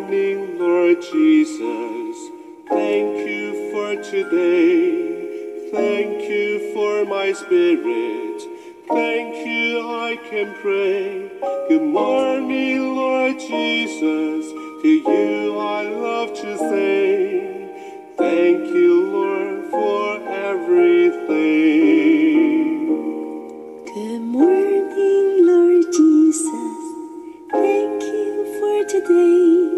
morning, Lord Jesus. Thank you for today. Thank you for my spirit. Thank you, I can pray. Good morning, Lord Jesus. To you I love to sing. Thank you, Lord, for everything. Good morning, Lord Jesus. Thank you for today.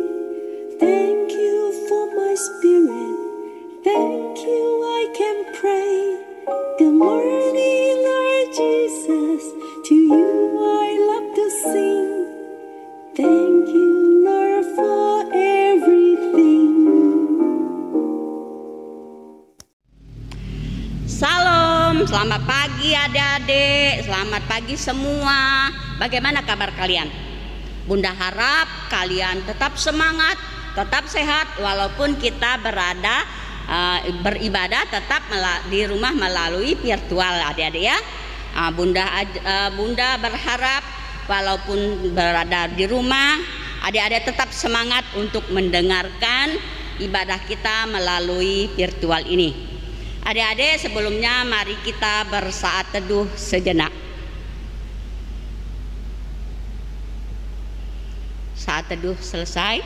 Thank you for my spirit. Thank you, I can pray. Good morning, Lord Jesus. To you I love to sing. Thank you, Lord, for everything. Salam, selamat pagi adik-adik, selamat pagi semua. Bagaimana kabar kalian? Bunda harap kalian tetap semangat, tetap sehat walaupun kita beribadah tetap di rumah melalui virtual adik-adik ya. Bunda berharap walaupun berada di rumah, adik-adik tetap semangat untuk mendengarkan ibadah kita melalui virtual ini. Adik-adik, sebelumnya mari kita bersaat teduh sejenak. Saat teduh selesai.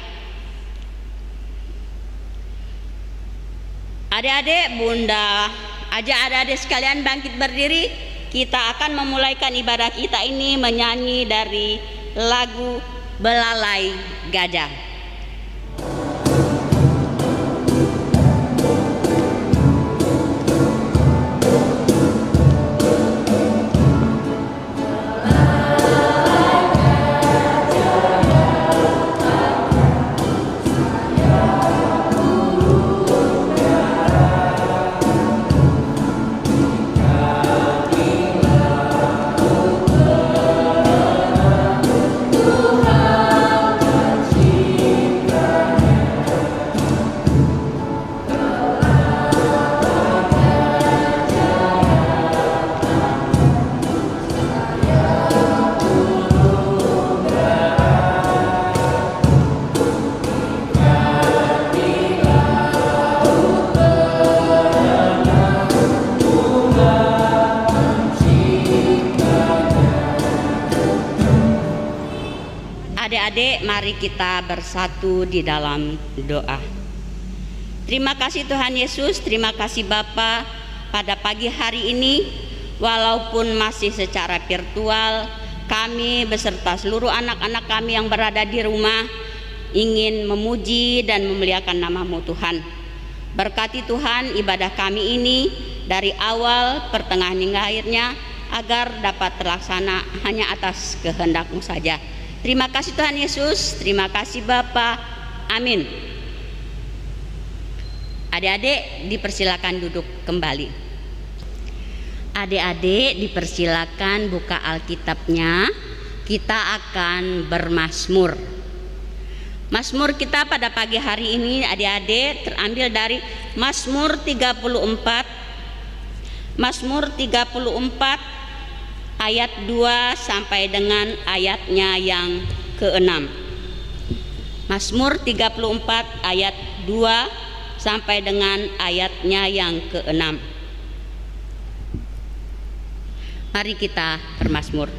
Adik-adik, Bunda ajak adik-adik sekalian bangkit berdiri. Kita akan memulaikan ibadah kita ini menyanyi dari lagu Belalai Gajah. Adik-adik, mari kita bersatu di dalam doa. Terima kasih Tuhan Yesus, terima kasih Bapa, pada pagi hari ini walaupun masih secara virtual, kami beserta seluruh anak-anak kami yang berada di rumah ingin memuji dan memuliakan nama-Mu Tuhan. Berkati Tuhan ibadah kami ini dari awal, pertengahan hingga akhirnya agar dapat terlaksana hanya atas kehendak-Mu saja. Terima kasih Tuhan Yesus, terima kasih Bapa. Amin. Adik-adik dipersilakan duduk kembali. Adik-adik dipersilakan buka Alkitabnya. Kita akan bermazmur. Mazmur kita pada pagi hari ini adik-adik terambil dari Mazmur 34. Mazmur 34 ayat 2 sampai dengan ayatnya yang ke-6. Mazmur 34 ayat 2 sampai dengan ayatnya yang ke-6. Mari kita bermazmur.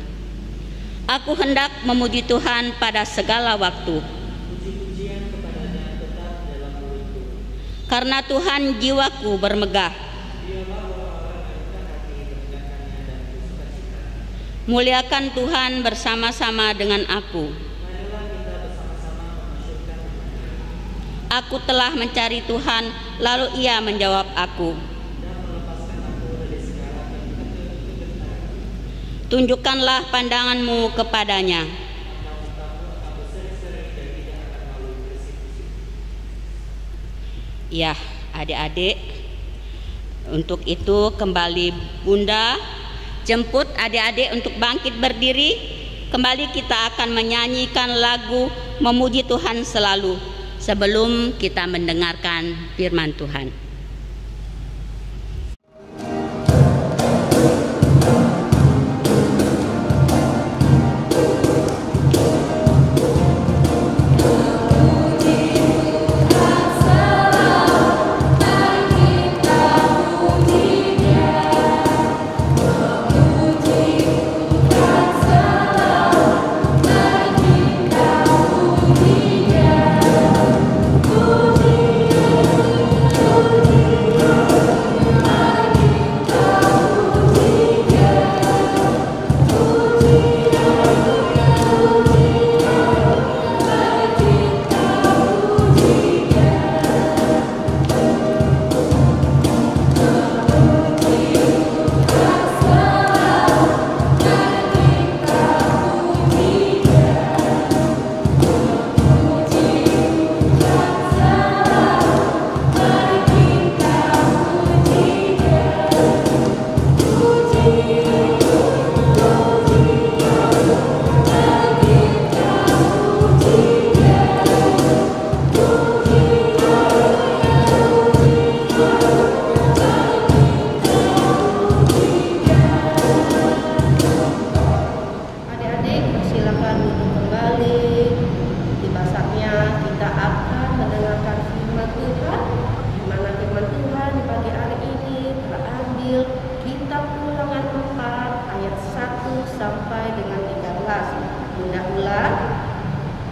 Aku hendak memuji Tuhan pada segala waktu. Karena Tuhan jiwaku bermegah. Muliakan Tuhan bersama-sama dengan aku. Aku telah mencari Tuhan, lalu Ia menjawab aku. Tunjukkanlah pandangan-Mu kepadanya. Ya, adik-adik, untuk itu kembali Bunda jemput adik-adik untuk bangkit berdiri. Kembali kita akan menyanyikan lagu Memuji Tuhan Selalu sebelum kita mendengarkan firman Tuhan. Memuji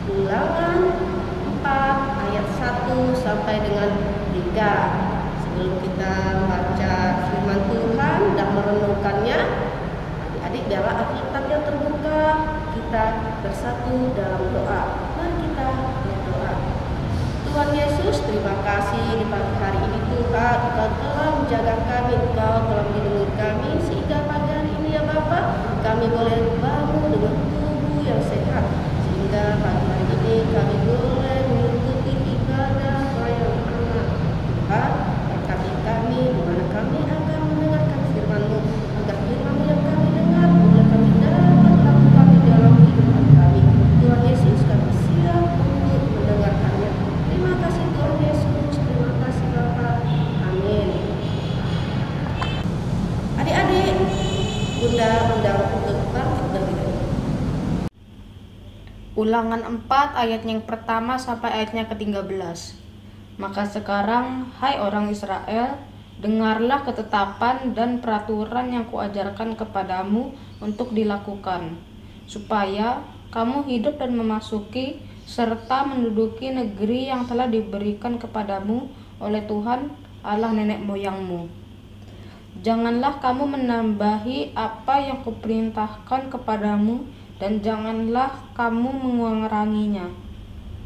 Ulangan 4 ayat 1 sampai dengan 3. Sebelum kita baca firman Tuhan dan merenungkannya, adik-adik biarlah Alkitabnya terbuka, kita bersatu dalam doa. Mari kita berdoa. Tuhan Yesus, terima kasih di pagi hari ini Tuhan, Engkau telah menjaga kami, Engkau telah melindungi kami, sehingga pagi hari ini ya Bapa, kami boleh bangun dengan tubuh yang sehat, sehingga pagi hari ini kami boleh mengikuti ibadah pelayanan anak. Tuhan, berkati kami di mana kami akan mendengarkan firman-Mu, agar firman yang kami dengar boleh kami dapat lakukan di dalam kehidupan kami. Tuhan Yesus, kami siap untuk mendengarkannya. Terima kasih Tuhan Yesus, terima kasih Bapa. Amin. Adik-adik, Bunda undang untuk bangkit berdiri. Ulangan 4 ayat yang pertama sampai ayatnya ke-13. Maka sekarang, hai orang Israel, dengarlah ketetapan dan peraturan yang kuajarkan kepadamu untuk dilakukan, supaya kamu hidup dan memasuki serta menduduki negeri yang telah diberikan kepadamu oleh Tuhan Allah nenek moyangmu. Janganlah kamu menambahi apa yang kuperintahkan kepadamu, dan janganlah kamu menguranginya.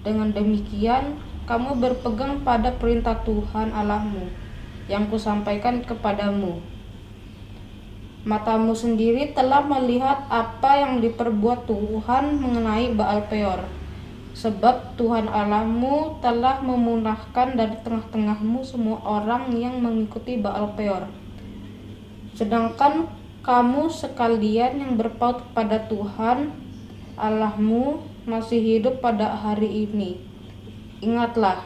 Dengan demikian, kamu berpegang pada perintah Tuhan Allahmu yang kusampaikan kepadamu. Matamu sendiri telah melihat apa yang diperbuat Tuhan mengenai Baal Peor, sebab Tuhan Allahmu telah memunahkan dari tengah-tengahmu semua orang yang mengikuti Baal Peor. Sedangkan kamu sekalian yang berpaut kepada Tuhan Allahmu masih hidup pada hari ini. Ingatlah,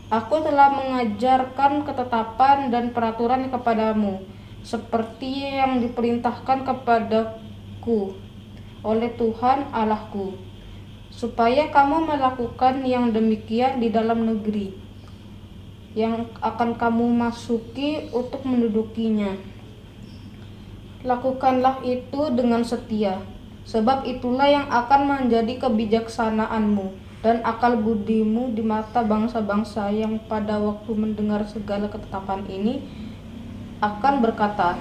aku telah mengajarkan ketetapan dan peraturan kepadamu, seperti yang diperintahkan kepadaku oleh Tuhan Allahku, supaya kamu melakukan yang demikian di dalam negeri yang akan kamu masuki untuk mendudukinya. Lakukanlah itu dengan setia, sebab itulah yang akan menjadi kebijaksanaanmu dan akal budimu di mata bangsa-bangsa yang pada waktu mendengar segala ketetapan ini akan berkata,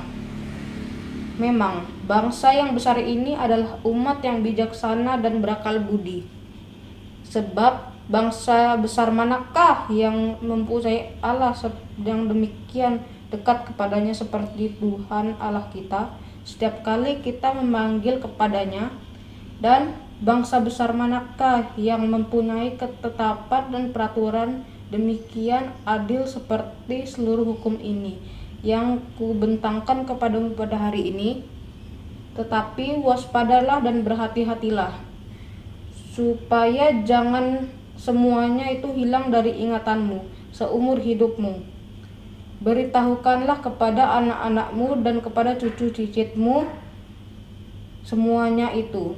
memang bangsa yang besar ini adalah umat yang bijaksana dan berakal budi. Sebab bangsa besar manakah yang mempunyai Allah yang demikian dekat kepadanya seperti Tuhan Allah kita setiap kali kita memanggil kepadanya? Dan bangsa besar manakah yang mempunyai ketetapan dan peraturan demikian adil seperti seluruh hukum ini yang kubentangkan kepadamu pada hari ini? Tetapi waspadalah dan berhati-hatilah, supaya jangan semuanya itu hilang dari ingatanmu seumur hidupmu. Beritahukanlah kepada anak-anakmu dan kepada cucu cicitmu semuanya itu,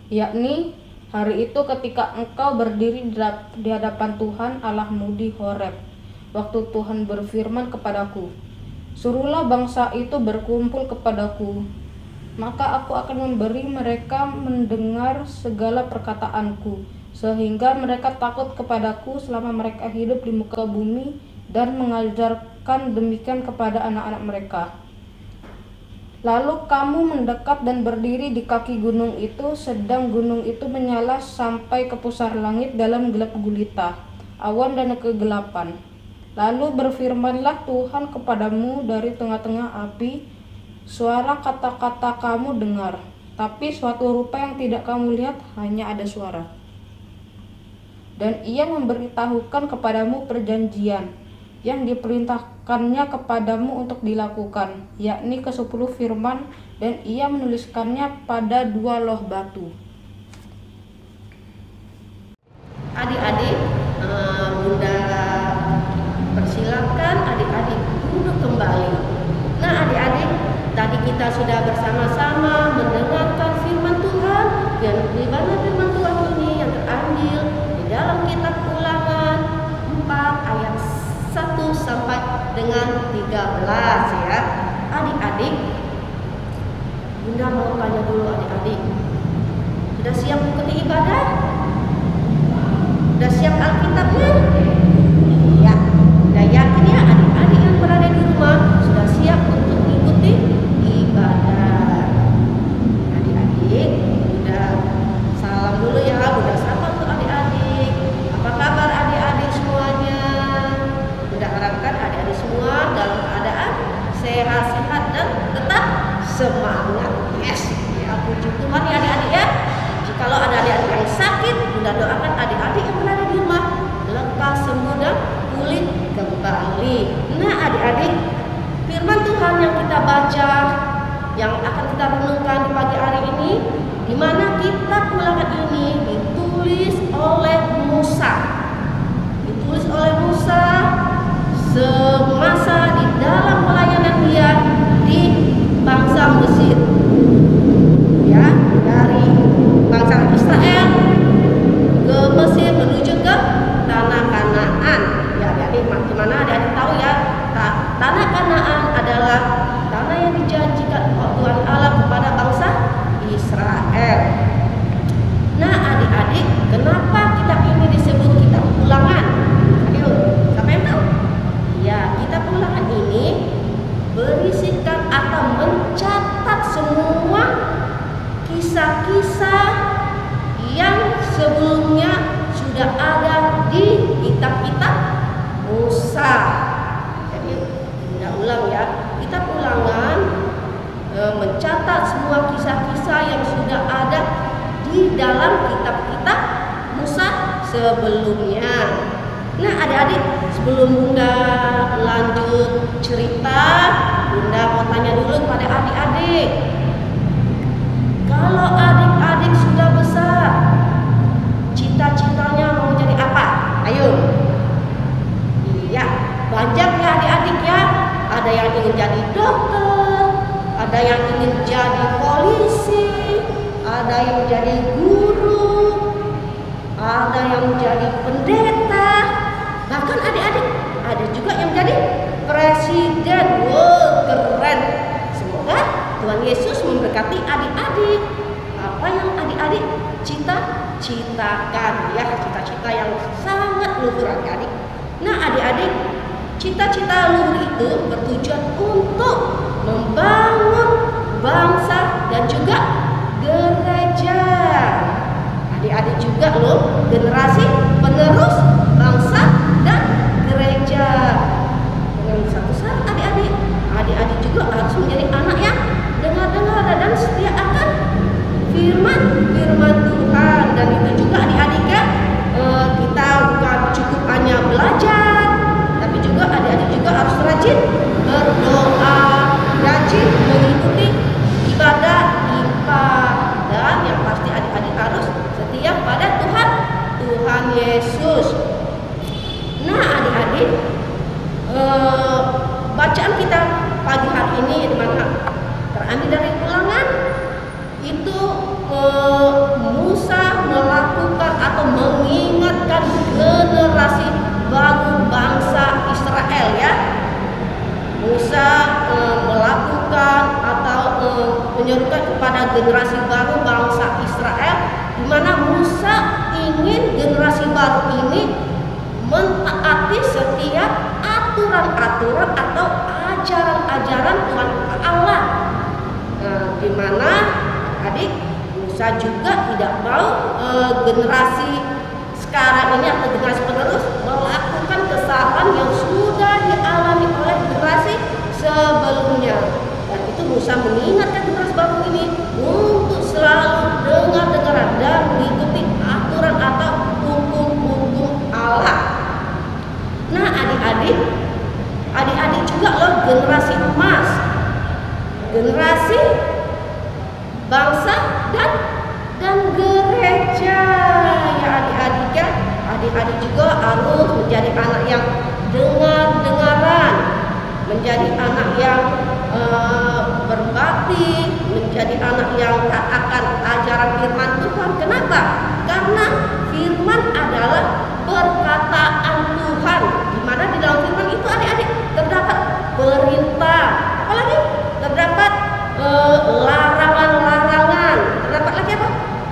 yakni hari itu ketika engkau berdiri di hadapan Tuhan Allahmu di Horeb, waktu Tuhan berfirman kepadaku, suruhlah bangsa itu berkumpul kepadaku, maka aku akan memberi mereka mendengar segala perkataanku, sehingga mereka takut kepadaku selama mereka hidup di muka bumi, dan mengajarkan demikian kepada anak-anak mereka. Lalu kamu mendekat dan berdiri di kaki gunung itu, sedang gunung itu menyala sampai ke pusar langit dalam gelap gulita, awan dan kegelapan. Lalu berfirmanlah Tuhan kepadamu dari tengah-tengah api, suara kata-kata kamu dengar, tapi suatu rupa yang tidak kamu lihat, hanya ada suara. Dan ia memberitahukan kepadamu perjanjian yang diperintahkannya kepadamu untuk dilakukan, yakni ke-10 firman, dan ia menuliskannya pada 2 loh batu. Adik-adik, Bunda persilakan adik-adik duduk kembali. Nah adik-adik, tadi kita sudah bersama-sama mendengarkan firman Tuhan, dan di mana firman Tuhan ini yang terambil di dalam kitab Ulangan 4 ayat 1 sampai dengan 13 ya. Adik-adik, Bunda mau tanya dulu adik-adik, sudah siap mengikuti ibadah? Sudah siap Alkitabnya? Iya, sudah yakin ya adik-adik yang berada di rumah sudah siap untuk mengikuti ibadah. Adik-adik, Bunda salam dulu ya, Bunda sapa untuk adik-adik. Apa kabar adik-adik semuanya? Bunda harapkan adik-adik semua dalam keadaan sehat-sehat dan tetap semangat. Yes, ya puji Tuhan ya adik-adik ya. Jikalau ada adik-adik yang sakit, Bunda doakan adik-adik yang berada di rumah lekas sembuh dan pulih kembali. Nah adik-adik, firman Tuhan yang kita baca, yang akan kita renungkan di pagi hari ini, di mana kitab Ulangan ini ditulis oleh Musa. Ditulis oleh Musa semasa di dalam pelayanan dia di bangsa Mesir. Ya, dari bangsa Israel ke Mesir menuju ke tanah Kanaan. Ya, adik-adik, gimana adik-adik tahu ya? Tanah Kanaan adalah tanah yang dijanjikan Tuhan Allah kepada bangsa Israel. Nah, adik-adik, kenapa kitab ini disebut kitab Ulangan? Ayo, siapa yang tahu? Ya, kitab Ulangan ini berisikan atau mencatat semua kisah-kisah yang sebelumnya sudah ada di kitab-kitab Musa. Jadi tidak ulang ya, kitab Ulangan mencatat semua kisah-kisah yang sudah ada di dalam kitab-kitab Musa sebelumnya. Nah adik-adik, sebelum Bunda lanjut cerita, Bunda mau tanya dulu kepada adik-adik. Kalau adik-adik sudah besar, cita-citanya mau jadi apa? Ayo. Iya, banyak ya adik-adik ya. Ada yang ingin jadi dokter, ada yang ingin jadi polisi, ada yang jadi guru, ada yang jadi pendeta. Bahkan adik-adik, ada juga yang jadi presiden. Wow, keren. Semoga Tuhan Yesus memberkati adik-adik. Apa yang adik-adik cita-citakan ya, cita-cita yang sangat luhur adik-adik. Nah adik-adik, cita-cita luhur itu bertujuan untuk membangun bangsa dan juga gereja. Adik-adik juga loh, generasi penerus bangsa dan gereja. Dengan satu syarat adik-adik juga harus menjadi anak yang dengar-dengar dan setia akan firman Tuhan. Dan itu juga adik-adik ya, kita bukan cukup hanya belajar, tapi juga adik-adik juga harus rajin berdoa, rajin mengikuti ibadah IPA, dan yang pasti adik-adik harus setia pada Tuhan Yesus. Nah adik-adik, bacaan kita pagi hari ini di mana terambil dari Ulangan itu, Musa melakukan atau mengingatkan generasi baru bangsa Israel ya. Musa melakukan atau menyerukan kepada generasi baru bangsa Israel, di mana Musa ingin generasi baru ini mentaati setiap aturan-aturan atau ajaran-ajaran Tuhan Allah. di mana adik Musa juga tidak mau generasi sekarang ini atau generasi penerus melakukan kesalahan yang sudah dialami oleh generasi sebelumnya. Dan itu Musa mengingatkan generasi baru ini untuk selalu dengar-dengaran dan mengikuti aturan atau hukum-hukum Allah. Nah, adik-adik juga loh generasi emas, generasi bangsa dan gereja. Ya adik-adik ya, adik-adik juga harus menjadi anak yang dengar-dengaran, menjadi anak yang berbakti, menjadi anak yang taat ajaran firman Tuhan. Kenapa? Karena firman adalah perkataan Tuhan, di mana di dalam firman itu adik-adik terdapat perintah, apalagi terdapat larangan-larangan, terdapat lagi apa?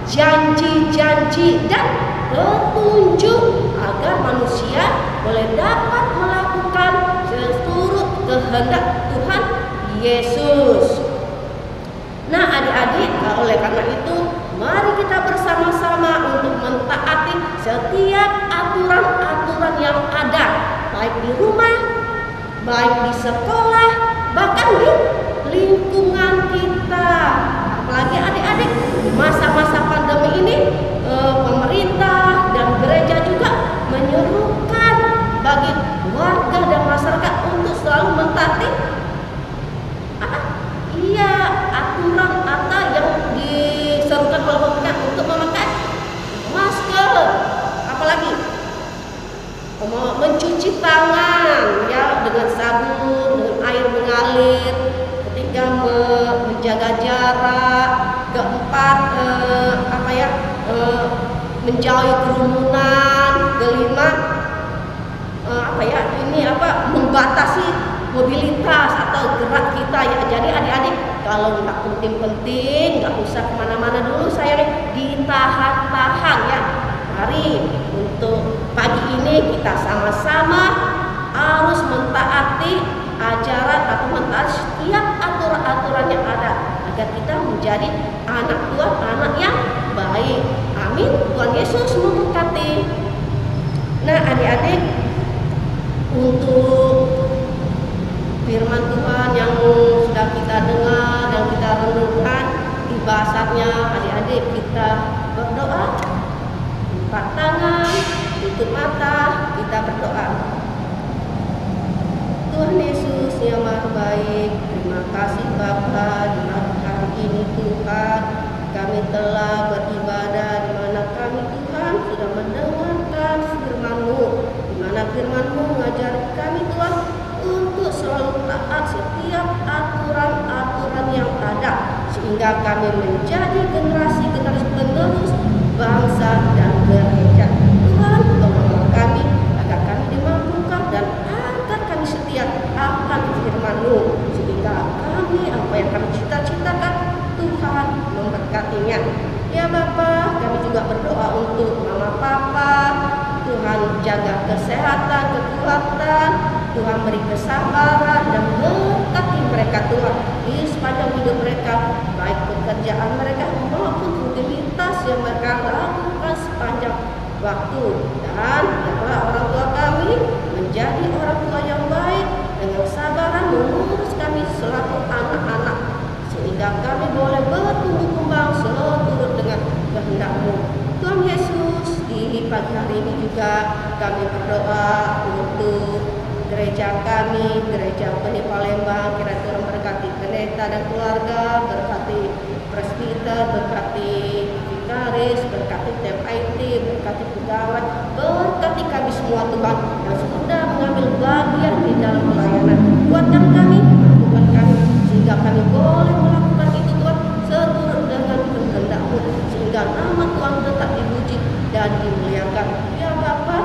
Janji-janji dan petunjuk agar manusia boleh dapat melakukan seturut kehendak Tuhan Yesus. Nah adik-adik, oleh karena itu mari kita bersama-sama untuk mentaati setiap aturan-aturan yang ada, baik di rumah, baik di sekolah, bahkan di lingkungan kita. Apalagi adik-adik, masa-masa pandemi ini pemerintah dan gereja juga menyuruhkan bagi warga dan masyarakat untuk selalu mentaati aturan yang diserukan oleh pemerintah untuk memakai masker, apalagi mencuci tangan ya dengan sabun, dengan air mengalir, ketiga menjaga jarak, keempat menjauhi kerumunan, kelima membatasi mobilitas atau gerak kita ya. Jadi adik-adik kalau nggak penting-penting nggak usah kemana-mana dulu, saya ditahan-tahan ya. Mari untuk pagi ini kita sama-sama harus mentaati ajaran atau mentaati setiap aturan-aturan yang ada agar kita menjadi anak Tuhan, anak yang baik. Amin. Tuhan Yesus memberkati. Nah adik-adik, untuk firman Tuhan yang sudah kita dengar dan kita renungkan di bahasanya, adik-adik kita berdoa, angkat tangan, tutup mata, kita berdoa. Tuhan Yesus yang Maha Baik, terima kasih Bapa, di hari ini Tuhan kami telah beribadah, di mana kami Tuhan sudah mendengarkan firman-Mu, di mana firman-Mu mengajari kami Tuhan untuk selalu taat setiap aturan-aturan yang ada, sehingga kami menjadi generasi penerus bangsa dan gereja. Tuhan, tolonglah kami agar kami dimampukan dan agar kami setia akan firman-Mu, sehingga kami apa yang kami cita-citakan Tuhan memberkatinya. Ya Bapa, kami juga berdoa untuk Mama Papa, Tuhan jaga kesehatan, kekuatan, Tuhan beri kesabaran dan berkati mereka Tuhan di sepanjang hidup mereka, baik pekerjaan mereka maupun rutinitas yang mereka lakukan sepanjang waktu. Dan biarlah orang tua kami menjadi orang tua yang baik dengan kesabaran mengurus kami selaku anak-anak, sehingga kami boleh bertumbuh kembang seturut dengan kehendak-Mu. Tuhan Yesus, di pagi hari ini juga kami berdoa untuk gereja kami, gereja Benih Palembang, kiranya Tuhan berkati pendeta dan keluarga, berkati presbiter, berkati vikaris, berkati tim IT, berkati pegawai, berkati kami semua Tuhan yang sudah mengambil bagian di dalam pelayanan. Kuatkan kami, mampukan kami, sehingga kami boleh melakukan itu Tuhan seturut dengan kehendak-Mu, sehingga nama Tuhan tetap dipuji dan dimuliakan. Ya Bapa,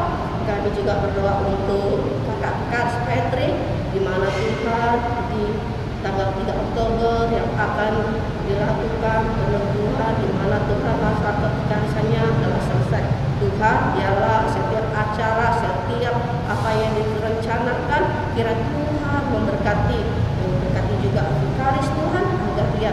kami juga berdoa untuk Kakak Petri, di mana Tuhan di tanggal 3 Oktober yang akan dilakukan penentuan, di mana Tuhan masa kekasihnya telah selesai. Tuhan, biarlah setiap acara, setiap apa yang direncanakan, kiranya Tuhan memberkati juga vikaris Tuhan, agar dia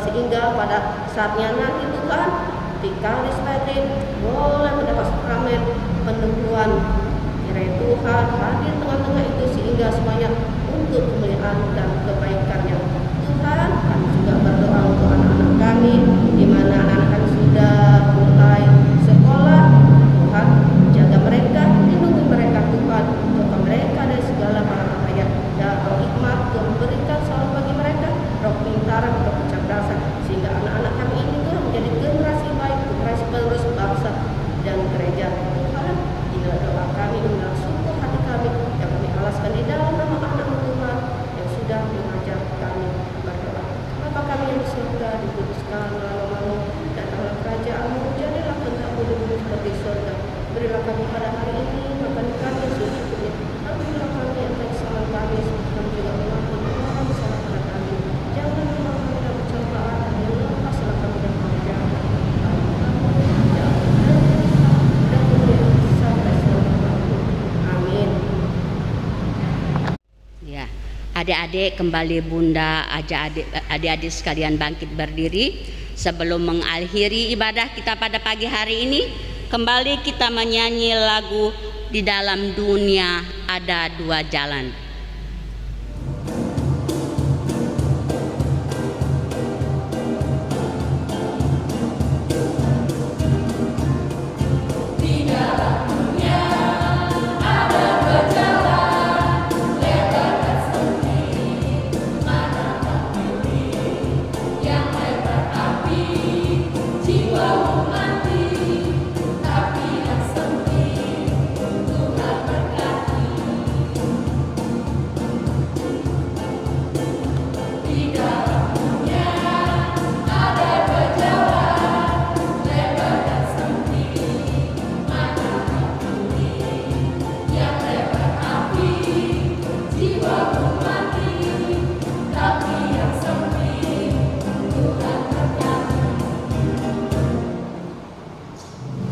sehingga pada saatnya nanti Tuhan ketika Rismatin boleh mendapat sakramen peneguhan kiranya Tuhan hadir tengah-tengah itu sehingga semuanya untuk kemuliaan dan kebaikannya. Tuhan, kami juga berdoa untuk anak-anak kami di mana anak-anak kami sudah mulai sekolah. Tuhan, jaga mereka, lindungi mereka Tuhan, jaga mereka dari segala bahaya dan roh hikmat Tuhan berikan selalu bagi mereka, roh pintaran, roh kecerdasan, sehingga anak-anak kami ini Tuhan menjadi generasi baik, generasi penerus bangsa dan gereja. Tuhan, inilah doa kami, inilah syukur hati kami yang kami alaskan di dalam nama anak-Mu Tuhan yang sudah mengajar kami berdoa. Bapa kami yang di surga, dikuduskanlah nama-Mu, datanglah kerajaan-Mu, jadilah kehendak-Mu di bumi seperti surga. Berilah kami pada hari ini makan kami yang secukupnya. Ampunilah kami yang telah kesalahan kami, seperti kami juga mengampuni orang yang bersalah pada kami. Jangan membawa kami dalam pencobaan, dan lepaslah kami dari orang jahat. Ya, adik-adik kembali Bunda ajak adik-adik sekalian bangkit berdiri sebelum mengakhiri ibadah kita pada pagi hari ini. Kembali kita menyanyi lagu Di Dalam Dunia Ada Dua Jalan.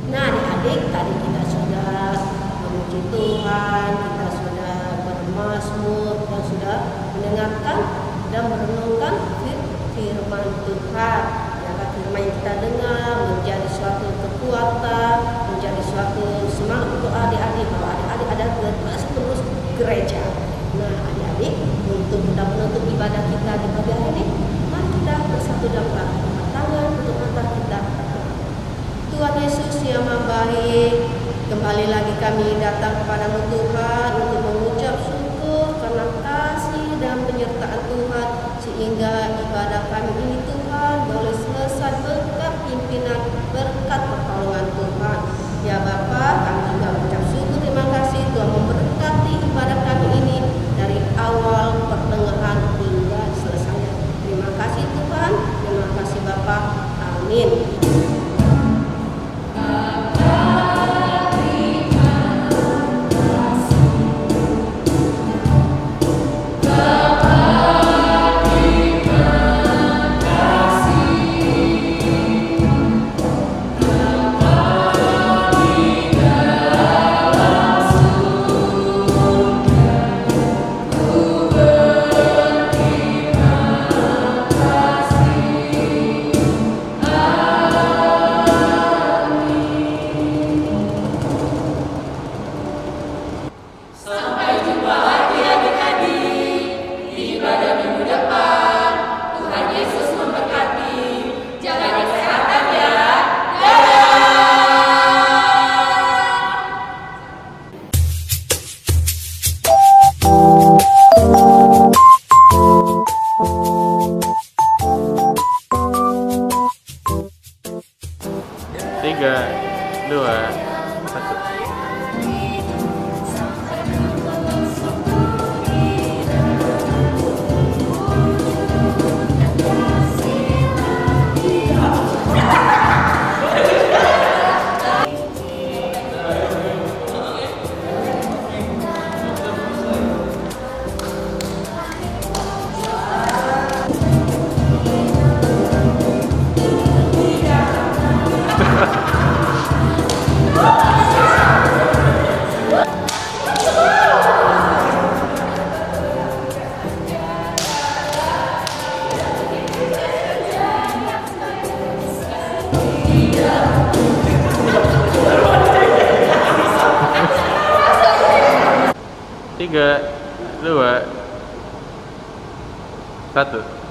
Nah adik-adik, tadi kita sudah memuji Tuhan, kita sudah bermazmur dan sudah mendengarkan dan merenungkan firman Tuhan. Yang firman yang kita dengar menjadi suatu kekuatan, menjadi suatu semangat untuk adik-adik bahwa adik-adik ada terus gereja. Nah adik-adik, untuk kita menutup ibadah kita di pagi hari ini, mari kita bersatu dalam tangan untuk mata kita. Tuhan Yesus yang Maha Baik, kembali lagi kami datang kepada-Mu Tuhan untuk mengucap syukur karena kasih dan penyertaan Tuhan, sehingga ibadah kami ini Tuhan boleh selesai berkat pimpinan, berkat pertolongan Tuhan. Ya Bapa, kami juga mengucap syukur, terima kasih Tuhan memberkati ibadah kami ini dari awal, pertengahan hingga selesai. Terima kasih Tuhan, terima kasih Bapa. Amin. 2, 1.